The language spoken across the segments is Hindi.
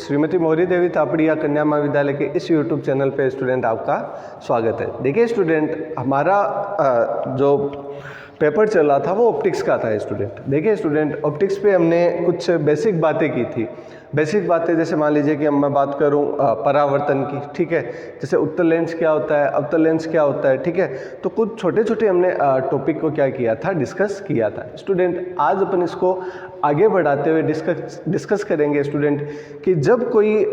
श्रीमती मौर्य देवी थापड़िया कन्या महाविद्यालय के इस YouTube चैनल पे स्टूडेंट आपका स्वागत है। देखिए स्टूडेंट, हमारा जो पेपर चल रहा था वो ऑप्टिक्स का था स्टूडेंट। देखिए स्टूडेंट, ऑप्टिक्स पे हमने कुछ बेसिक बातें की थी। बेसिक बातें जैसे मान लीजिए कि मैं बात करूं परावर्तन की, ठीक है, जैसे उत्तल लेंस क्या होता है, अवतल लेंस क्या होता है, ठीक है। तो कुछ छोटे छोटे हमने टॉपिक को क्या किया था, डिस्कस किया था। स्टूडेंट, आज अपन इसको आगे बढ़ाते हुए डिस्कस करेंगे स्टूडेंट कि जब कोई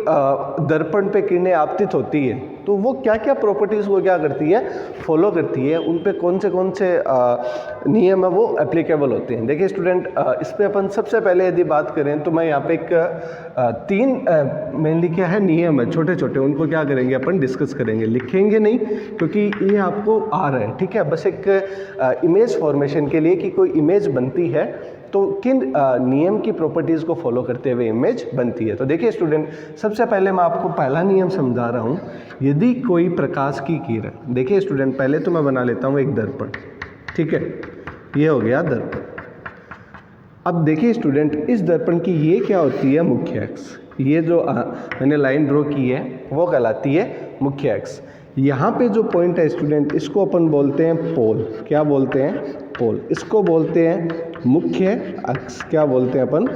दर्पण पे किरणें आपतित होती है तो वो क्या क्या प्रॉपर्टीज़ को क्या करती है, फॉलो करती है, उन पे कौन से नियम है वो एप्लीकेबल होते हैं। देखिए स्टूडेंट, इस पर अपन सबसे पहले यदि बात करें तो मैं यहाँ पे एक तीन मेनली क्या है नियम है छोटे छोटे, उनको क्या करेंगे अपन डिस्कस करेंगे। लिखेंगे नहीं क्योंकि ये आपको आ रहा है, ठीक है, बस एक इमेज फॉर्मेशन के लिए कि कोई इमेज बनती है तो किन नियम की प्रॉपर्टीज़ को फॉलो करते हुए इमेज बनती है। तो देखिए स्टूडेंट, सबसे पहले मैं आपको पहला नियम समझा रहा हूँ। यदि कोई प्रकाश की किरण, देखिए स्टूडेंट, पहले तो मैं बना लेता हूँ एक दर्पण, ठीक है, ये हो गया दर्पण। अब देखिए स्टूडेंट, इस दर्पण की ये क्या होती है, मुख्य अक्ष। ये जो मैंने लाइन ड्रॉ की है वो कहलाती है मुख्य अक्ष। यहाँ पे जो पॉइंट है स्टूडेंट, इसको अपन बोलते हैं पोल। क्या बोलते हैं, पोल। इसको बोलते हैं मुख्य अक्ष। क्या बोलते हैं अपन,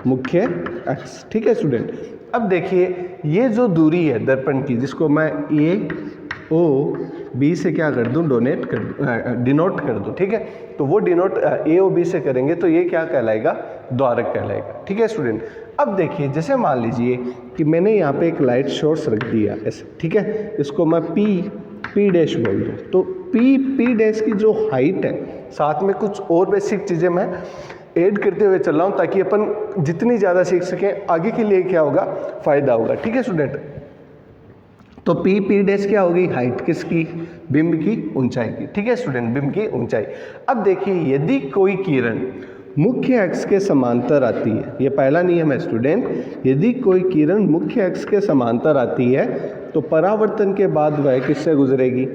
मुख्य अक्ष, ठीक है स्टूडेंट। अब देखिए ये जो दूरी है दर्पण की, जिसको मैं ए ओ बी से क्या कर दूं, डिनोट कर दूं, ठीक है। तो वो डिनोट ए ओ बी से करेंगे तो ये क्या कहलाएगा, द्वारक कहलाएगा, ठीक है स्टूडेंट। अब देखिए, जैसे मान लीजिए कि मैंने यहाँ पे एक लाइट सोर्स रख दिया ऐसे, ठीक है, इसको मैं पी डैश बोल दूँ। तो पी डैश की जो हाइट है, साथ में कुछ और बेसिक चीज़ें मैं ऐड करते हुए चल रहा हूँ ताकि अपन जितनी ज़्यादा सीख सकें आगे के लिए क्या होगा, फ़ायदा होगा, ठीक है स्टूडेंट। तो पी डैश क्या होगी, हाइट किसकी, बिंब की ऊंचाई की, ठीक है स्टूडेंट, बिंब की ऊंचाई। अब देखिए, यदि कोई किरण मुख्य अक्ष के समांतर आती है, ये पहला नियम है स्टूडेंट, यदि कोई किरण मुख्य अक्ष के समांतर आती है तो परावर्तन के बाद वह किससे गुजरेगी,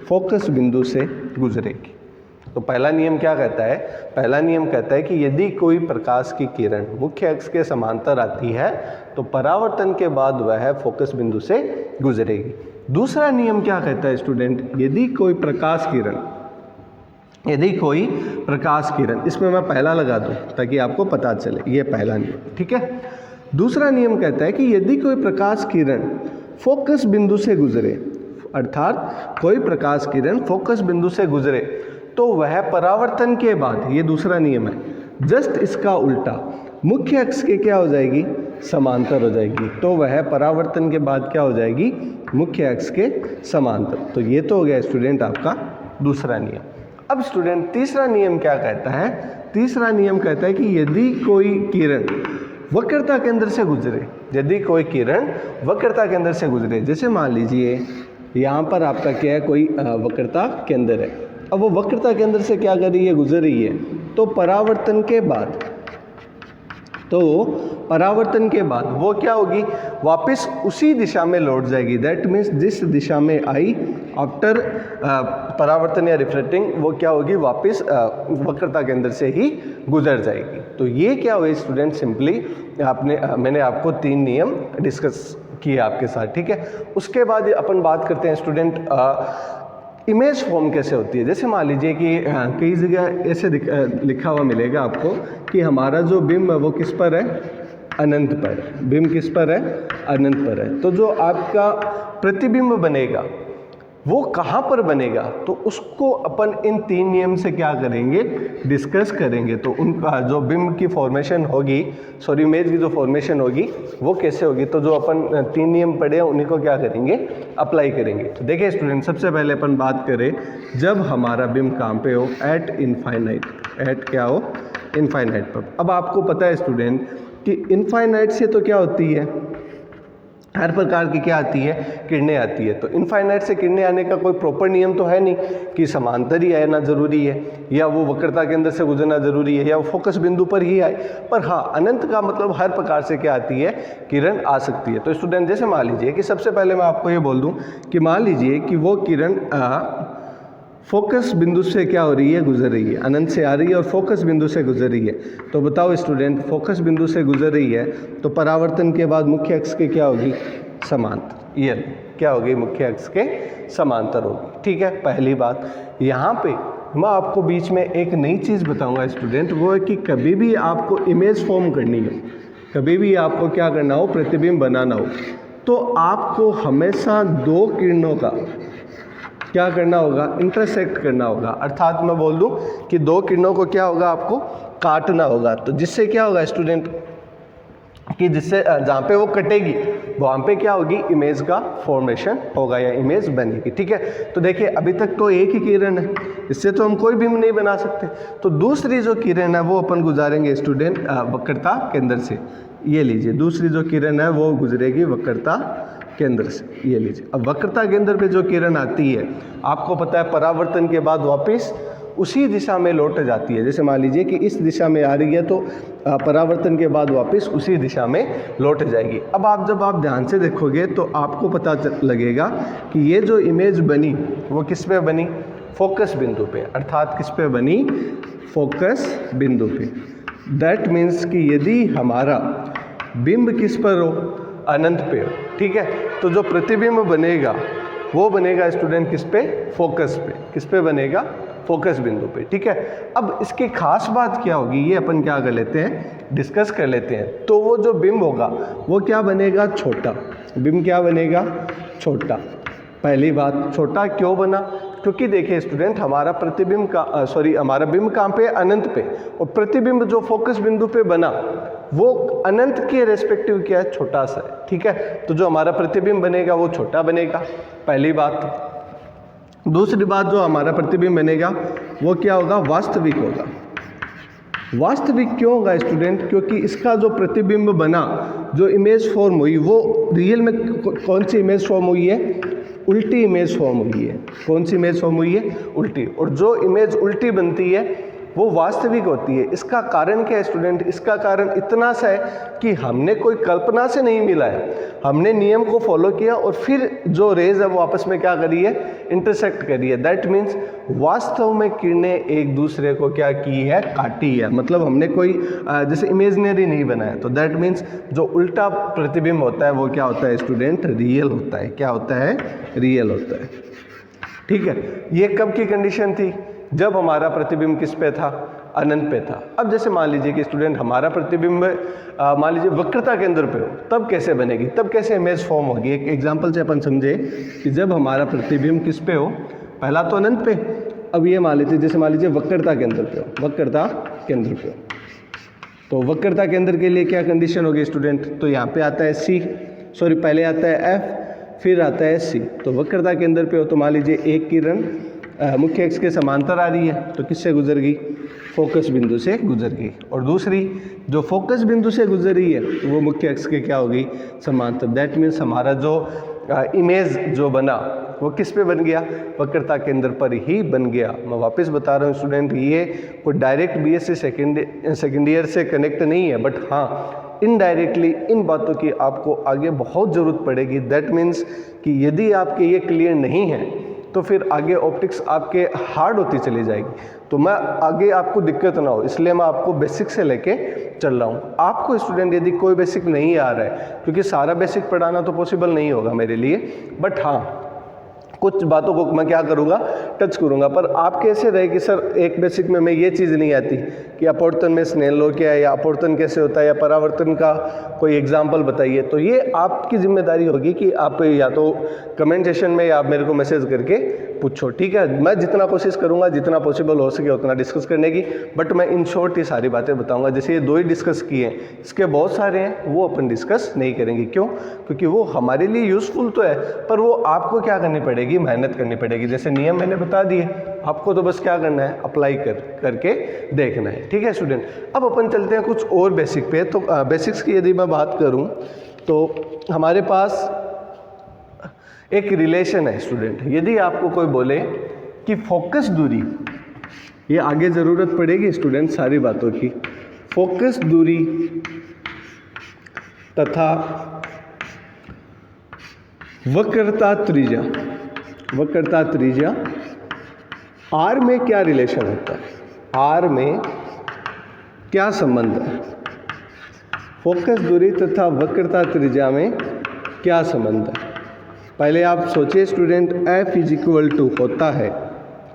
फोकस बिंदु से गुजरेगी। तो पहला नियम क्या कहता है, पहला नियम कहता है कि यदि कोई प्रकाश की किरण मुख्य अक्ष के समांतर आती है तो परावर्तन के बाद वह फोकस बिंदु से गुजरेगी। दूसरा नियम क्या कहता है स्टूडेंट, यदि कोई प्रकाश किरण, इसमें मैं पहला लगा दूं ताकि आपको पता चले, ये पहला नियम, ठीक है। दूसरा नियम कहता है कि यदि कोई प्रकाश किरण फोकस बिंदु से गुजरे, अर्थात कोई प्रकाश किरण फोकस बिंदु से गुजरे तो वह परावर्तन के बाद, ये दूसरा नियम है, जस्ट इसका उल्टा मुख्य अक्ष के क्या हो जाएगी, समांतर हो जाएगी। तो वह परावर्तन के बाद क्या हो जाएगी, मुख्य अक्ष के समांतर। तो ये तो हो गया स्टूडेंट आपका दूसरा नियम। अब स्टूडेंट, तीसरा नियम क्या कहता है, तीसरा नियम कहता है कि यदि कोई किरण वक्रता केंद्र से गुजरे, यदि कोई किरण वक्रता केंद्र से गुजरे, जैसे मान लीजिए यहाँ पर आपका क्या है, कोई वक्रता केंद्र है। अब वो वक्रता केंद्र से क्या कर रही है, गुजर रही है, तो परावर्तन के बाद वो क्या होगी, वापस उसी दिशा में लौट जाएगी। दैट मीन्स जिस दिशा में आई आफ्टर परावर्तन या रिफ्लेक्टिंग, वो क्या होगी, वापस वक्रता केंद्र से ही गुजर जाएगी। तो ये क्या हुई स्टूडेंट, सिंपली मैंने आपको तीन नियम डिस्कस किए आपके साथ, ठीक है। उसके बाद अपन बात करते हैं स्टूडेंट, इमेज फॉर्म कैसे होती है। जैसे मान लीजिए कि कई जगह ऐसे लिखा हुआ मिलेगा आपको कि हमारा जो बिंब है वो किस पर है, अनंत पर। बिंब किस पर है, अनंत पर है। तो जो आपका प्रतिबिंब बनेगा वो कहाँ पर बनेगा, तो उसको अपन इन तीन नियम से क्या करेंगे, डिस्कस करेंगे। तो उनका जो बिंब की फॉर्मेशन होगी, इमेज की जो फॉर्मेशन होगी वो कैसे होगी, तो जो अपन तीन नियम पढ़े हैं उन्हीं को क्या करेंगे, अप्लाई करेंगे। तो देखिए स्टूडेंट, सबसे पहले अपन बात करें, जब हमारा बिंब कहाँ पे हो, एट क्या हो, इनफाइनाइट पर। अब आपको पता है स्टूडेंट कि इनफाइनाइट से तो क्या होती है, हर प्रकार की क्या आती है, किरणें आती है। तो इनफाइनाइट से किरणें आने का कोई प्रॉपर नियम तो है नहीं कि समांतर ही आना जरूरी है, या वो वक्रता के अंदर से गुजरना जरूरी है, या वो फोकस बिंदु पर ही आए। पर हाँ, अनंत का मतलब हर प्रकार से क्या आती है, किरण आ सकती है। तो स्टूडेंट, जैसे मान लीजिए कि सबसे पहले मैं आपको ये बोल दूं कि मान लीजिए कि वो किरण फोकस बिंदु से क्या हो रही है, गुजर रही है, अनंत से आ रही है और फोकस बिंदु से गुजर रही है। तो बताओ स्टूडेंट, फोकस बिंदु से गुजर रही है तो परावर्तन के बाद मुख्य अक्ष के क्या होगी, समांतर। ये क्या होगी, मुख्य अक्ष के समांतर होगी। ठीक है, पहली बात। यहाँ पे मैं आपको बीच में एक नई चीज़ बताऊंगा स्टूडेंट, वो है कि कभी भी आपको इमेज फॉर्म करनी हो, कभी भी आपको क्या करना हो, प्रतिबिंब बनाना हो, तो आपको हमेशा दो किरणों का क्या करना होगा, इंटरसेक्ट करना होगा। अर्थात मैं बोल दूं कि दो किरणों को क्या होगा, आपको काटना होगा। तो जिससे क्या होगा स्टूडेंट कि जिससे जहाँ पे वो कटेगी वहाँ पे क्या होगी, इमेज का फॉर्मेशन होगा या इमेज बनेगी। ठीक है, तो देखिए अभी तक तो एक ही किरण है, इससे तो हम कोई बिंब नहीं बना सकते। तो दूसरी जो किरण है वो अपन गुजारेंगे स्टूडेंट वक्रता केंद्र से। ये लीजिए, दूसरी जो किरण है वो गुजरेगी वक्रता केंद्र से। ये लीजिए, अब वक्रता केंद्र पे जो किरण आती है, आपको पता है परावर्तन के बाद वापस उसी दिशा में लौट जाती है। जैसे मान लीजिए कि इस दिशा में आ रही है तो परावर्तन के बाद वापस उसी दिशा में लौट जाएगी। अब जब आप ध्यान से देखोगे तो आपको पता लगेगा कि ये जो इमेज बनी वो किस पे बनी, फोकस बिंदु पे। अर्थात किस पे बनी, फोकस बिंदु पे। दैट मीन्स कि यदि हमारा बिंब किस पर हो, अनंत पे हो। ठीक है, तो जो प्रतिबिंब बनेगा वो बनेगा स्टूडेंट किस पे, फोकस पे। किस पे बनेगा, फोकस बिंदु पे। ठीक है, अब इसकी खास बात क्या होगी, ये अपन क्या कर लेते हैं, डिस्कस कर लेते हैं। तो वो जो बिंब होगा वो क्या बनेगा, छोटा। बिंब क्या बनेगा, छोटा। पहली बात, छोटा क्यों बना, क्योंकि देखिए स्टूडेंट हमारा प्रतिबिंब का हमारा बिंब कहाँ पे, अनंत पे, और प्रतिबिंब जो फोकस बिंदु पे बना वो अनंत के रेस्पेक्टिव क्या है, छोटा सा है। ठीक है, तो जो हमारा प्रतिबिंब बनेगा वो छोटा बनेगा, पहली बात। दूसरी बात, जो हमारा प्रतिबिंब बनेगा वो क्या होगा, वास्तविक होगा। वास्तविक क्यों होगा स्टूडेंट, क्योंकि इसका जो प्रतिबिंब बना, जो इमेज फॉर्म हुई, वो रियल में कौन सी इमेज फॉर्म हुई है, उल्टी इमेज फॉर्म हुई है। कौन सी इमेज फॉर्म हुई है, उल्टी। और जो इमेज उल्टी बनती है वो वास्तविक होती है। इसका कारण क्या है स्टूडेंट, इसका कारण इतना सा है कि हमने कोई कल्पना से नहीं मिला है, हमने नियम को फॉलो किया और फिर जो रेज है वो आपस में क्या करी है, इंटरसेक्ट करी है। दैट मीन्स वास्तव में किरणें एक दूसरे को क्या की है, काटी है। मतलब हमने कोई जैसे इमेजनरी नहीं बनाया। तो दैट मीन्स जो उल्टा प्रतिबिंब होता है वो क्या होता है स्टूडेंट, रियल होता है। क्या होता है, रियल होता है। ठीक है, ये कब की कंडीशन थी, जब हमारा प्रतिबिंब किस पे था, अनंत पे था। अब जैसे मान लीजिए कि स्टूडेंट हमारा प्रतिबिंब मान लीजिए वक्रता केंद्र पे हो, तब कैसे बनेगी, तब कैसे इमेज फॉर्म होगी। एक एग्जांपल से अपन समझे कि जब हमारा प्रतिबिंब किस पे हो, पहला तो अनंत पे, अब ये मान लीजिए जैसे मान लीजिए वक्रता केंद्र पे हो, वक्रता केंद्र पे हो, तो वक्रता केंद्र के लिए क्या कंडीशन होगी स्टूडेंट, तो यहाँ पे आता है पहले आता है एफ, फिर आता है सी। तो वक्रता केंद्र पे हो तो मान लीजिए एक किरण मुख्य अक्ष के समांतर आ रही है, तो किससे गुजर गई, फोकस बिंदु से गुजर गई। और दूसरी जो फोकस बिंदु से गुजर रही है वो मुख्य अक्ष के क्या हो गई, समांतर। दैट मीन्स हमारा जो इमेज जो बना वो किस पे बन गया, वक्रता केंद्र पर ही बन गया। मैं वापस बता रहा हूँ स्टूडेंट, ये कोई डायरेक्ट बीएससी सेकेंड ईयर से कनेक्ट नहीं है, बट हाँ इनडायरेक्टली इन बातों की आपको आगे बहुत ज़रूरत पड़ेगी। दैट मीन्स कि यदि आपके ये क्लियर नहीं है तो फिर आगे ऑप्टिक्स आपके हार्ड होती चली जाएगी। तो मैं आगे आपको दिक्कत ना हो इसलिए मैं आपको बेसिक से लेके चल रहा हूँ। आपको स्टूडेंट यदि कोई बेसिक नहीं आ रहा है, क्योंकि सारा बेसिक पढ़ाना तो पॉसिबल नहीं होगा मेरे लिए, बट हाँ कुछ बातों को मैं क्या करूँगा, टच करूँगा। पर आप कैसे रहे कि सर एक बेसिक में मैं ये चीज़ नहीं आती कि अपवर्तन में स्नेल लॉ क्या है, या अपवर्तन कैसे होता है, या परावर्तन का कोई एग्जाम्पल बताइए। तो ये आपकी जिम्मेदारी होगी कि आप या तो कमेंट सेशन में या आप मेरे को मैसेज करके पूछो, ठीक है। मैं जितना कोशिश करूँगा, जितना पॉसिबल हो सके उतना डिस्कस करने की, बट मैं इन शॉर्ट ही सारी बातें बताऊँगा। जैसे ये 2 ही डिस्कस किए हैं, इसके बहुत सारे हैं वो अपन डिस्कस नहीं करेंगे। क्यों, क्योंकि वो हमारे लिए यूज़फुल तो है, पर वो आपको क्या करनी पड़ेगी, मेहनत करनी पड़ेगी। जैसे नियम मैंने बता दिए, आपको तो बस क्या करना है, अप्लाई करके देखना है, ठीक है स्टूडेंट। अब अपन चलते हैं कुछ और बेसिक पे। तो बेसिक्स की यदि मैं बात करूं तो हमारे पास एक रिलेशन है स्टूडेंट। यदि आपको कोई बोले कि फोकस दूरी, ये आगे ज़रूरत पड़ेगी स्टूडेंट सारी बातों की, फोकस दूरी तथा वक्रता त्रिज्या आर में क्या रिलेशन होता है, आर में क्या संबंध है, फोकस दूरी तथा वक्रता त्रिज्या में क्या संबंध है। पहले आप सोचिए student, F is equal to होता है,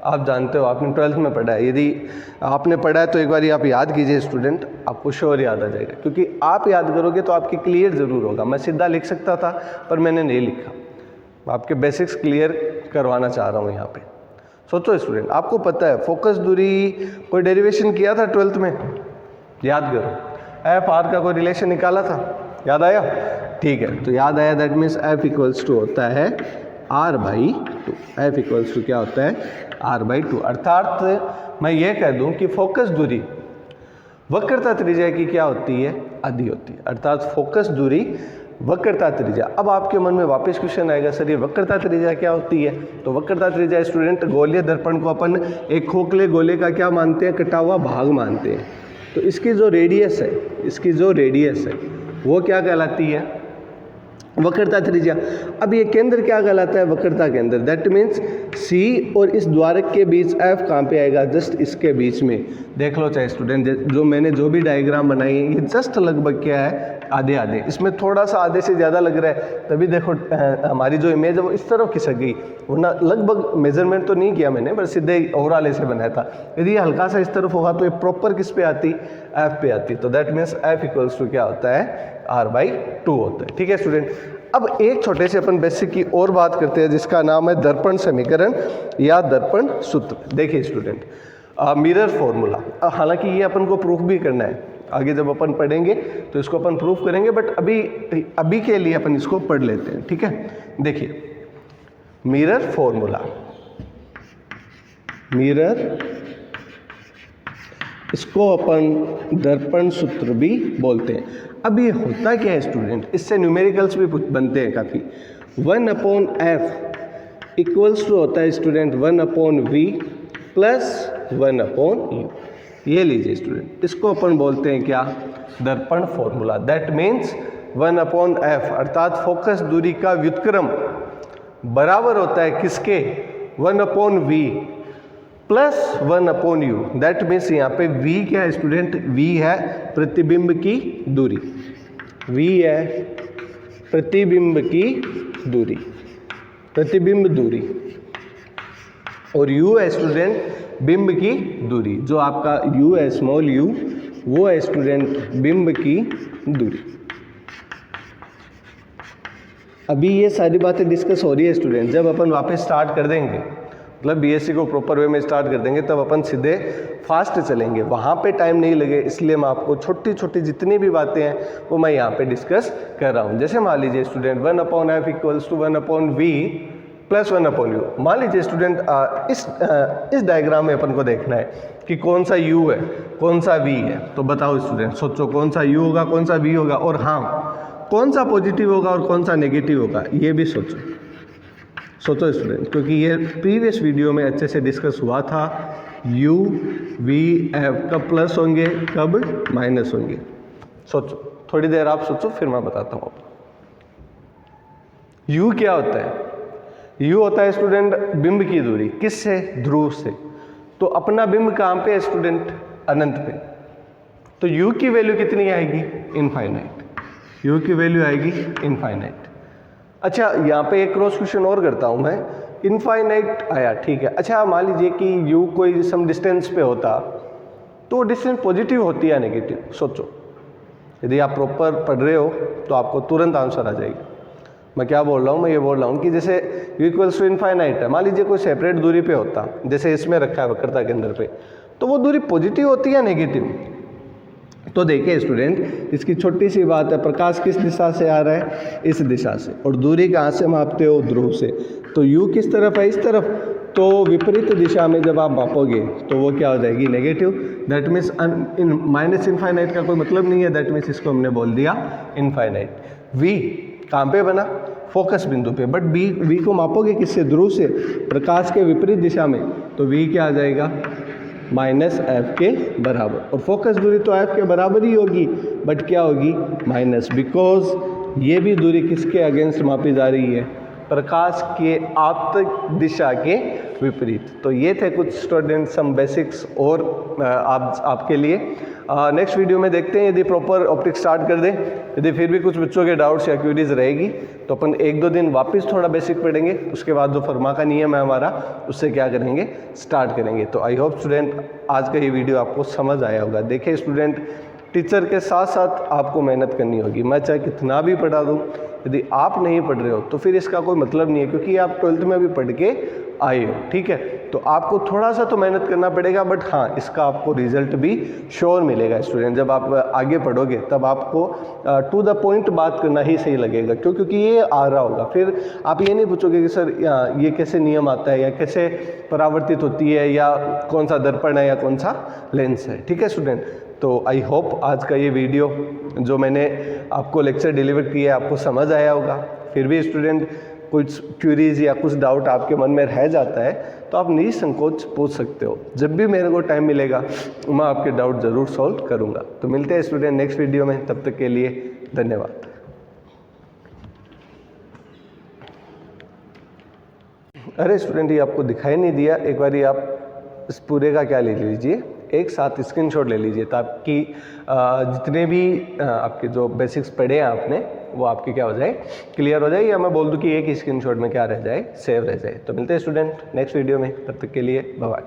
आप जानते हो, आपने 12th में पढ़ा है, यदि आपने पढ़ा है तो एक बार आप याद कीजिए स्टूडेंट, आपको श्योर याद आ जाएगा, क्योंकि आप याद करोगे तो आपकी क्लियर ज़रूर होगा। मैं सीधा लिख सकता था पर मैंने नहीं लिखा, आपके बेसिक्स क्लियर करवाना चाह रहा हूँ यहाँ पे। सोचो स्टूडेंट, आपको पता है फोकस दूरी, कोई डेरिवेशन किया था 12th में, याद करो, एफ आर का कोई रिलेशन निकाला था, याद आया? ठीक है, तो याद आया, that means F equals to होता है R by two. F equals to क्या होता है, आर बाई टू। अर्थात मैं ये कह दूं कि फोकस दूरी वक्रता त्रिज्या की क्या होती है, आधी होती है। अर्थात फोकस दूरी वक्रता त्रिज्या। अब आपके मन में वापस क्वेश्चन आएगा, सर ये वक्रता त्रिज्या क्या होती है? तो वक्रता त्रिज्या स्टूडेंट, गोलीय दर्पण को अपन एक खोखले गोले का क्या मानते हैं, कटा हुआ भाग मानते हैं। तो इसकी जो रेडियस है, इसकी जो रेडियस है वो क्या कहलाती है, वक्रता त्रिज्या। अब ये केंद्र क्या कहलाता है, वक्रता केंद्र। दैट मीन्स सी और इस द्वारक के बीच एफ कहाँ पे आएगा, जस्ट इसके बीच में। देख लो चाहे स्टूडेंट, जो मैंने जो भी डायग्राम बनाई है ये जस्ट लगभग क्या है, आधे आधे। इसमें थोड़ा सा आधे से ज़्यादा लग रहा है, तभी देखो हमारी जो इमेज है वो इस तरफ खिसक गई, वरना लगभग मेजरमेंट तो नहीं किया मैंने, बस सीधे ओवरऑल ऐसे बनाया था। यदि ये हल्का सा इस तरफ होगा तो ये प्रॉपर किस पे आती, एफ पे आती। तो that means F equals to क्या होता है, आर बाई टू होता है। ठीक है स्टूडेंट, अब एक छोटे से अपन बेसिक की और बात करते हैं, जिसका नाम है दर्पण समीकरण या दर्पण सूत्र। देखिए स्टूडेंट, मिरर फॉर्मूला, हालांकि ये अपन को प्रूफ भी करना है, आगे जब अपन पढ़ेंगे तो इसको अपन प्रूफ करेंगे, बट अभी के लिए अपन इसको पढ़ लेते हैं। ठीक है, देखिए मिरर फॉर्मूला, मिरर, इसको अपन दर्पण सूत्र भी बोलते हैं। अब ये होता क्या है स्टूडेंट, इससे न्यूमेरिकल्स भी बनते हैं काफ़ी। 1/f इक्वल्स टू होता है स्टूडेंट 1/v प्लस 1/u। ये लीजिए स्टूडेंट, इसको अपन बोलते हैं क्या, दर्पण फॉर्मूला। दैट मीन्स 1/f अर्थात फोकस दूरी का व्युत्क्रम बराबर होता है किसके, 1/v plus 1/u। That means यहाँ पे v क्या है स्टूडेंट, v है प्रतिबिंब की दूरी, v है प्रतिबिंब की दूरी, प्रतिबिंब दूरी, और u है स्टूडेंट बिंब की दूरी। जो आपका u है, स्मॉल u, वो है स्टूडेंट बिंब की दूरी। अभी ये सारी बातें डिस्कस हो रही है स्टूडेंट, जब अपन वापस स्टार्ट कर देंगे, मतलब बीएससी को प्रॉपर वे में स्टार्ट कर देंगे, तब अपन सीधे फास्ट चलेंगे, वहाँ पे टाइम नहीं लगे, इसलिए मैं आपको छोटी छोटी जितनी भी बातें हैं वो मैं यहाँ पे डिस्कस कर रहा हूँ। जैसे मान लीजिए student 1/f equals to 1/v plus 1/u। मान लीजिए स्टूडेंट इस डायग्राम में अपन को देखना है कि कौन सा u है, कौन सा v है। तो बताओ स्टूडेंट, सोचो कौन सा u होगा, कौन सा v होगा, और हाँ कौन सा पॉजिटिव होगा और कौन सा नेगेटिव होगा, ये भी सोचो स्टूडेंट, क्योंकि ये प्रीवियस वीडियो में अच्छे से डिस्कस हुआ था। u v f कब प्लस होंगे, कब माइनस होंगे। सोचो, थोड़ी देर आप सोचो, फिर मैं बताता हूँ। u क्या होता है, u होता है स्टूडेंट बिंब की दूरी, किससे, ध्रुव से। तो अपना बिंब कहाँ पे है स्टूडेंट, अनंत पे। तो u की वैल्यू कितनी आएगी, इनफाइनाइट। u की वैल्यू आएगी इनफाइनाइट। अच्छा, यहाँ पे एक क्रॉस क्वेश्चन और करता हूँ मैं, इनफाइनाइट आया, ठीक है। अच्छा मान लीजिए कि u कोई सम डिस्टेंस पे होता, तो डिस्टेंस पॉजिटिव होती है नेगेटिव। सोचो, यदि आप प्रॉपर पढ़ रहे हो तो आपको तुरंत आंसर आ जाएगा। मैं क्या बोल रहा हूँ, मैं ये बोल रहा हूँ कि जैसे u इक्वल्स टू इनफाइनाइट है, मान लीजिए कोई सेपरेट दूरी पे होता, जैसे इसमें रखा है वक्रता के अंदर पे, तो वो दूरी पॉजिटिव होती है नेगेटिव। तो देखिए स्टूडेंट, इसकी छोटी सी बात है, प्रकाश किस दिशा से आ रहा है, इस दिशा से, और दूरी कहाँ से मापते हो, ध्रुव से। तो u किस तरफ है, इस तरफ, तो विपरीत दिशा में जब आप मापोगे तो वो क्या हो जाएगी, negative. That means minus infinite का कोई मतलब नहीं है, दैट मीन्स इसको हमने बोल दिया इनफाइनाइट। v कहाँ पे बना, फोकस बिंदु पे, बट v को मापोगे किससे, ध्रुव से, प्रकाश के विपरीत दिशा में, तो v क्या आ जाएगा, माइनस एफ के बराबर। और फोकस दूरी तो एफ के बराबर ही होगी, बट क्या होगी, माइनस, बिकॉज ये भी दूरी किसके अगेंस्ट मापी जा रही है, प्रकाश के आपतन दिशा के विपरीत। तो ये थे कुछ स्टूडेंट सम बेसिक्स और आपके लिए। नेक्स्ट वीडियो में देखते हैं, यदि प्रॉपर ऑप्टिक्स स्टार्ट कर दें, यदि फिर भी कुछ बच्चों के डाउट्स या क्वेरीज रहेगी तो अपन 1-2 दिन वापस थोड़ा बेसिक पढ़ेंगे, उसके बाद जो फर्मा का नियम है हमारा उससे क्या करेंगे, स्टार्ट करेंगे। तो आई होप स्टूडेंट आज का ये वीडियो आपको समझ आया होगा। देखिए स्टूडेंट, टीचर के साथ साथ आपको मेहनत करनी होगी। मैं चाहे कितना भी पढ़ा दूँ, यदि आप नहीं पढ़ रहे हो तो फिर इसका कोई मतलब नहीं है, क्योंकि आप 12th में भी पढ़ के आए हो, ठीक है। तो आपको थोड़ा सा तो मेहनत करना पड़ेगा, बट हाँ इसका आपको रिजल्ट भी श्योर मिलेगा स्टूडेंट। जब आप आगे पढ़ोगे तब आपको टू द पॉइंट बात करना ही सही लगेगा, क्योंकि ये आ रहा होगा। फिर आप ये नहीं पूछोगे कि सर ये कैसे नियम आता है, या कैसे परावर्तित होती है, या कौन सा दर्पण है, या कौन सा लेंस है, ठीक है स्टूडेंट। तो आई होप आज का ये वीडियो जो मैंने आपको लेक्चर डिलीवर किया है आपको समझ आया होगा। फिर भी स्टूडेंट कुछ क्यूरीज या कुछ डाउट आपके मन में रह जाता है तो आप निसंकोच पूछ सकते हो। जब भी मेरे को टाइम मिलेगा मैं आपके डाउट ज़रूर सॉल्व करूँगा। तो मिलते हैं स्टूडेंट नेक्स्ट वीडियो में, तब तक के लिए धन्यवाद। अरे स्टूडेंट, ये आपको दिखाई नहीं दिया, एक बार आप इस पूरे का क्या ले लीजिए, एक साथ स्क्रीनशॉट ले लीजिए, ताकि जितने भी आपके जो बेसिक्स पढ़े हैं आपने वो आपके क्या हो जाए, क्लियर हो जाए, या मैं बोल दूं कि एक ही स्क्रीनशॉट में क्या रह जाए, सेव रह जाए। तो मिलते हैं स्टूडेंट नेक्स्ट वीडियो में, तब तक के लिए बाय बाय।